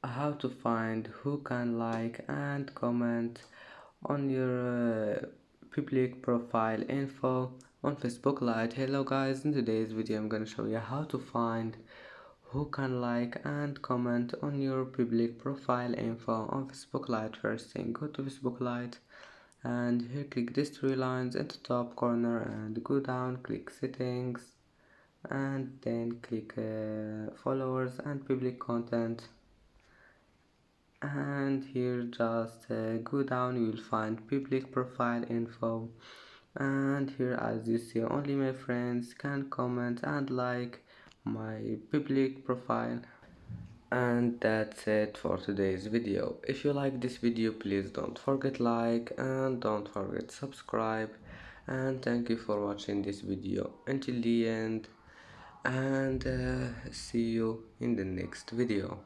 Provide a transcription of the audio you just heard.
how to find who can like and comment on your public profile info on Facebook Lite. Hello guys, in today's video I'm gonna show you how to find who can like and comment on your public profile info on Facebook Lite. First thing, go to Facebook Lite and here click these three lines in the top corner and go down, click settings and then click followers and public content, and here just go down, you will find public profile info, and here as you see only my friends can comment and like my public profile. And that's it for today's video. If you like this video, please don't forget like and don't forget subscribe, and thank you for watching this video until the end, and see you in the next video.